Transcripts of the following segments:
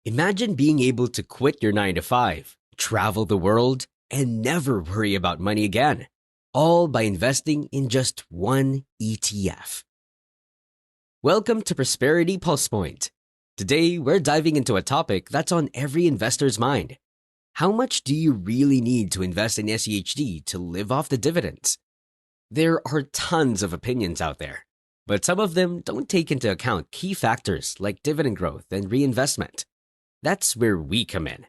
Imagine being able to quit your 9 to 5, travel the world, and never worry about money again, all by investing in just one ETF. Welcome to Prosperity Pulse Point. Today, we're diving into a topic that's on every investor's mind. How much do you really need to invest in SCHD to live off the dividends? There are tons of opinions out there, but some of them don't take into account key factors like dividend growth and reinvestment. That's where we come in.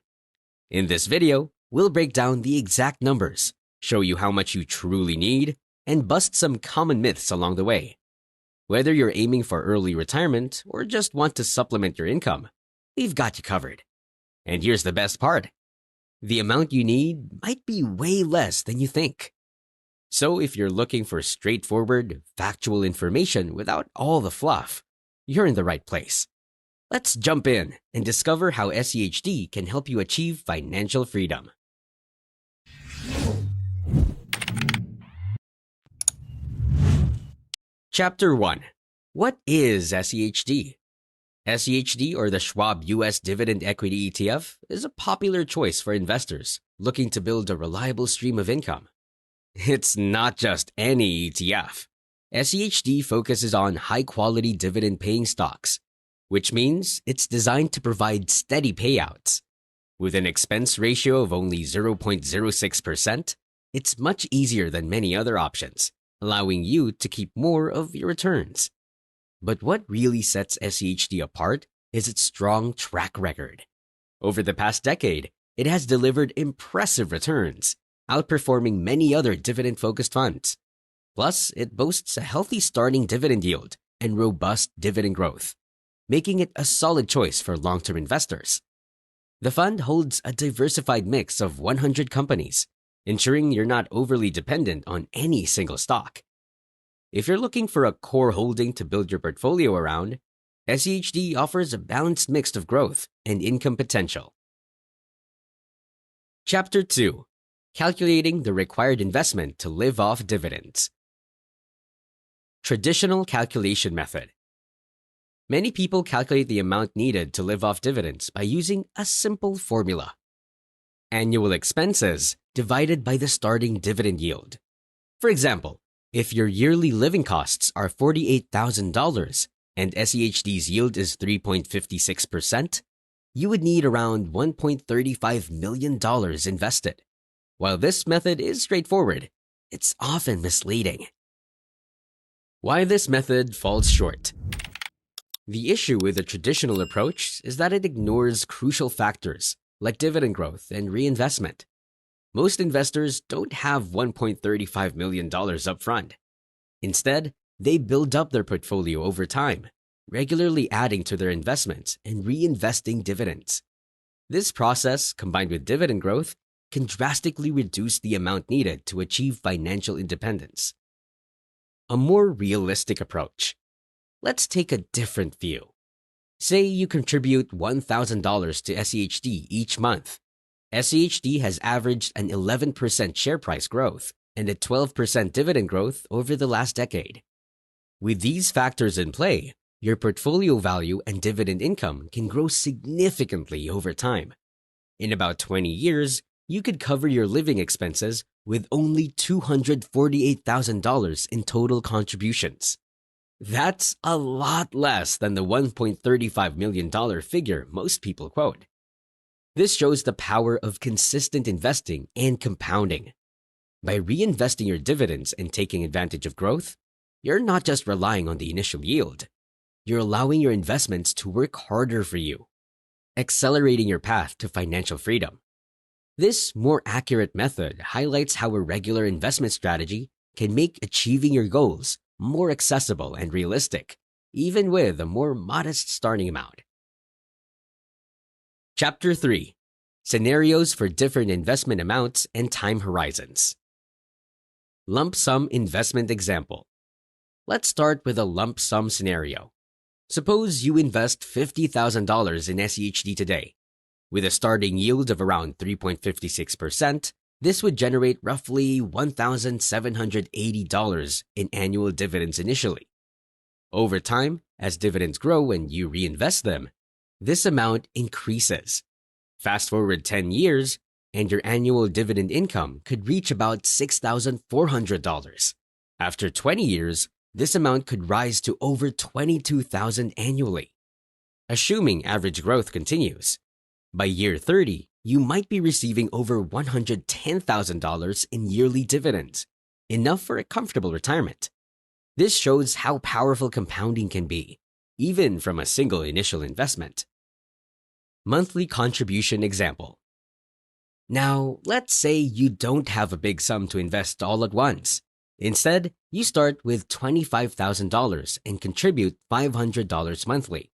In this video, we'll break down the exact numbers, show you how much you truly need, and bust some common myths along the way. Whether you're aiming for early retirement or just want to supplement your income, we've got you covered. And here's the best part. The amount you need might be way less than you think. So if you're looking for straightforward, factual information without all the fluff, you're in the right place. Let's jump in and discover how SCHD can help you achieve financial freedom. Chapter 1. What is SCHD? SCHD, or the Schwab US Dividend Equity ETF, is a popular choice for investors looking to build a reliable stream of income. It's not just any ETF. SCHD focuses on high-quality dividend-paying stocks, which means it's designed to provide steady payouts. With an expense ratio of only 0.06%, it's much easier than many other options, allowing you to keep more of your returns. But what really sets SCHD apart is its strong track record. Over the past decade, it has delivered impressive returns, outperforming many other dividend-focused funds. Plus, it boasts a healthy starting dividend yield and robust dividend growth, making it a solid choice for long-term investors. The fund holds a diversified mix of 100 companies, ensuring you're not overly dependent on any single stock. If you're looking for a core holding to build your portfolio around, SCHD offers a balanced mix of growth and income potential. Chapter 2. Calculating the required investment to live off dividends. Traditional calculation method. Many people calculate the amount needed to live off dividends by using a simple formula. Annual expenses divided by the starting dividend yield. For example, if your yearly living costs are $48,000 and SCHD's yield is 3.56%, you would need around $1.35 million invested. While this method is straightforward, it's often misleading. Why this method falls short. The issue with the traditional approach is that it ignores crucial factors like dividend growth and reinvestment. Most investors don't have $1.35 million upfront. Instead, they build up their portfolio over time, regularly adding to their investments and reinvesting dividends. This process, combined with dividend growth, can drastically reduce the amount needed to achieve financial independence. A more realistic approach. Let's take a different view. Say you contribute $1,000 to SCHD each month. SCHD has averaged an 11% share price growth and a 12% dividend growth over the last decade. With these factors in play, your portfolio value and dividend income can grow significantly over time. In about 20 years, you could cover your living expenses with only $248,000 in total contributions. That's a lot less than the $1.35 million figure most people quote. This shows the power of consistent investing and compounding. By reinvesting your dividends and taking advantage of growth, you're not just relying on the initial yield. You're allowing your investments to work harder for you, accelerating your path to financial freedom. This more accurate method highlights how a regular investment strategy can make achieving your goals more accessible and realistic, even with a more modest starting amount. Chapter 3. Scenarios for different investment amounts and time horizons. Lump sum investment example. Let's start with a lump sum scenario. Suppose you invest $50,000 in SCHD today. With a starting yield of around 3.56%, this would generate roughly $1,780 in annual dividends initially. Over time, as dividends grow and you reinvest them, this amount increases. Fast forward 10 years, and your annual dividend income could reach about $6,400. After 20 years, this amount could rise to over $22,000 annually. Assuming average growth continues, by year 30, you might be receiving over $110,000 in yearly dividends, enough for a comfortable retirement. This shows how powerful compounding can be, even from a single initial investment. Monthly contribution example. Now, let's say you don't have a big sum to invest all at once. Instead, you start with $25,000 and contribute $500 monthly.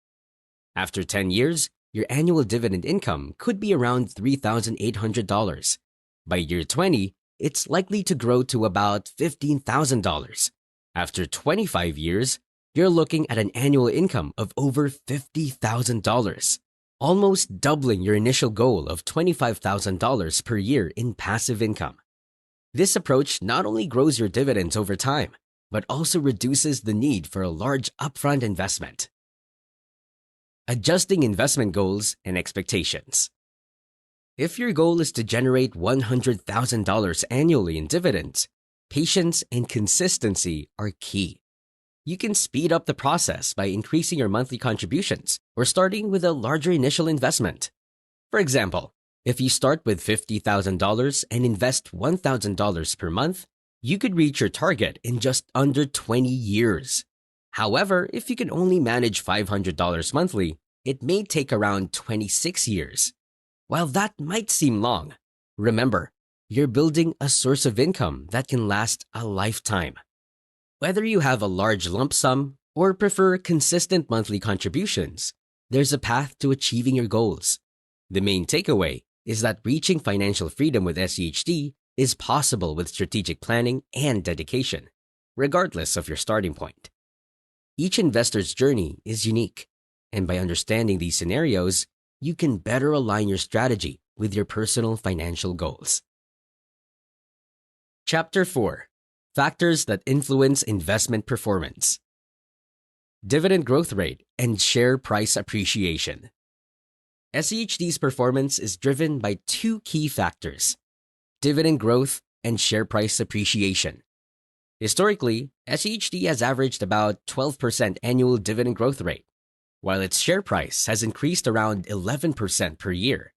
After 10 years, your annual dividend income could be around $3,800. By year 20, it's likely to grow to about $15,000. After 25 years, you're looking at an annual income of over $50,000, almost doubling your initial goal of $25,000 per year in passive income. This approach not only grows your dividends over time, but also reduces the need for a large upfront investment. Adjusting investment goals and expectations. If your goal is to generate $100,000 annually in dividends, patience and consistency are key. You can speed up the process by increasing your monthly contributions or starting with a larger initial investment. For example, if you start with $50,000 and invest $1,000 per month, you could reach your target in just under 20 years. However, if you can only manage $500 monthly, it may take around 26 years. While that might seem long, remember, you're building a source of income that can last a lifetime. Whether you have a large lump sum or prefer consistent monthly contributions, there's a path to achieving your goals. The main takeaway is that reaching financial freedom with SCHD is possible with strategic planning and dedication, regardless of your starting point. Each investor's journey is unique, and by understanding these scenarios, you can better align your strategy with your personal financial goals. Chapter 4. Factors that influence investment performance. Dividend growth rate and share price appreciation. SCHD's performance is driven by two key factors: dividend growth and share price appreciation. Historically, SCHD has averaged about 12% annual dividend growth rate, while its share price has increased around 11% per year.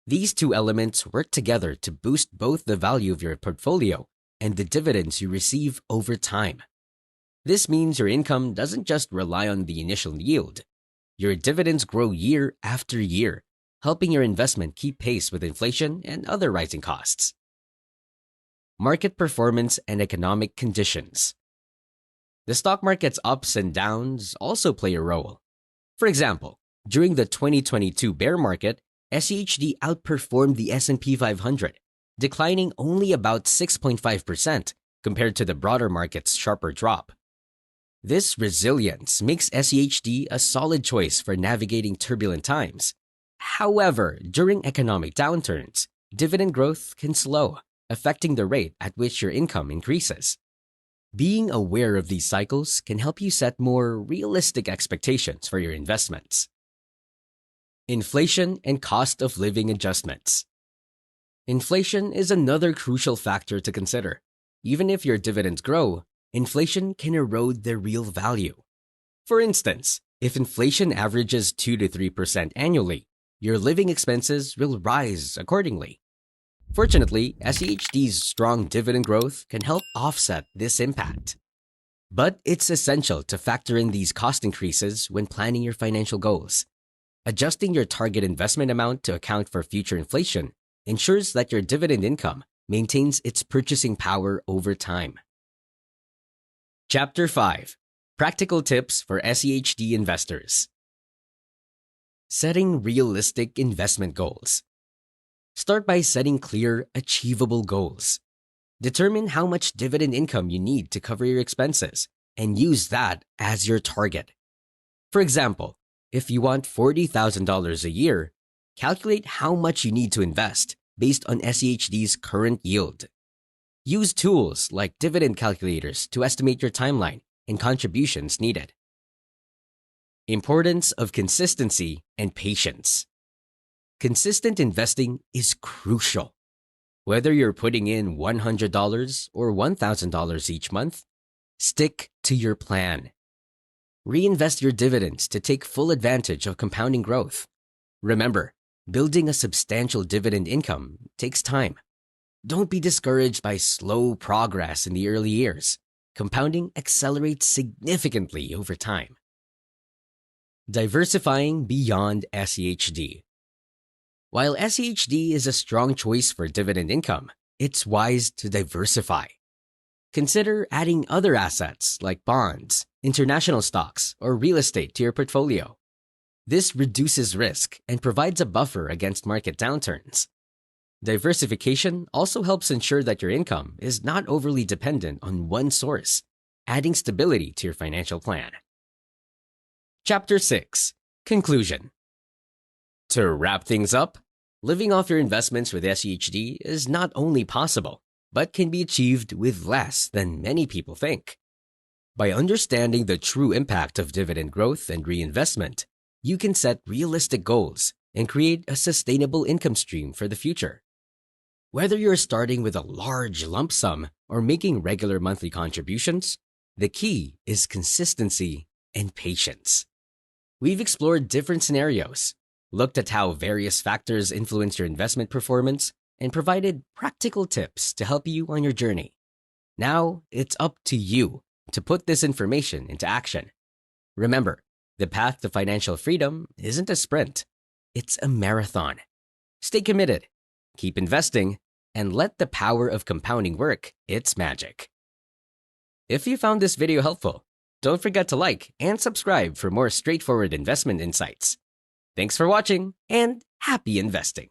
These two elements work together to boost both the value of your portfolio and the dividends you receive over time. This means your income doesn't just rely on the initial yield. Your dividends grow year after year, helping your investment keep pace with inflation and other rising costs. Market performance and economic conditions. The stock market's ups and downs also play a role. For example, during the 2022 bear market, SCHD outperformed the S&P 500, declining only about 6.5% compared to the broader market's sharper drop. This resilience makes SCHD a solid choice for navigating turbulent times. However, during economic downturns, dividend growth can slow, affecting the rate at which your income increases. Being aware of these cycles can help you set more realistic expectations for your investments. Inflation and cost of living adjustments. Inflation is another crucial factor to consider. Even if your dividends grow, inflation can erode their real value. For instance, if inflation averages 2 to 3% annually, your living expenses will rise accordingly. Fortunately, SCHD's strong dividend growth can help offset this impact. But it's essential to factor in these cost increases when planning your financial goals. Adjusting your target investment amount to account for future inflation ensures that your dividend income maintains its purchasing power over time. Chapter 5. Practical tips for SCHD investors. Setting realistic investment goals. Start by setting clear, achievable goals. Determine how much dividend income you need to cover your expenses and use that as your target. For example, if you want $40,000 a year, calculate how much you need to invest based on SCHD's current yield. Use tools like dividend calculators to estimate your timeline and contributions needed. Importance of consistency and patience. Consistent investing is crucial. Whether you're putting in $100 or $1,000 each month, stick to your plan. Reinvest your dividends to take full advantage of compounding growth. Remember, building a substantial dividend income takes time. Don't be discouraged by slow progress in the early years. Compounding accelerates significantly over time. Diversifying beyond SCHD. While SCHD is a strong choice for dividend income, it's wise to diversify. Consider adding other assets like bonds, international stocks, or real estate to your portfolio. This reduces risk and provides a buffer against market downturns. Diversification also helps ensure that your income is not overly dependent on one source, adding stability to your financial plan. Chapter 6. Conclusion. To wrap things up, living off your investments with SCHD is not only possible, but can be achieved with less than many people think. By understanding the true impact of dividend growth and reinvestment, you can set realistic goals and create a sustainable income stream for the future. Whether you're starting with a large lump sum or making regular monthly contributions, the key is consistency and patience. We've explored different scenarios, looked at how various factors influence your investment performance, and provided practical tips to help you on your journey. Now, it's up to you to put this information into action. Remember, the path to financial freedom isn't a sprint, it's a marathon. Stay committed, keep investing, and let the power of compounding work its magic. If you found this video helpful, don't forget to like and subscribe for more straightforward investment insights. Thanks for watching, and happy investing!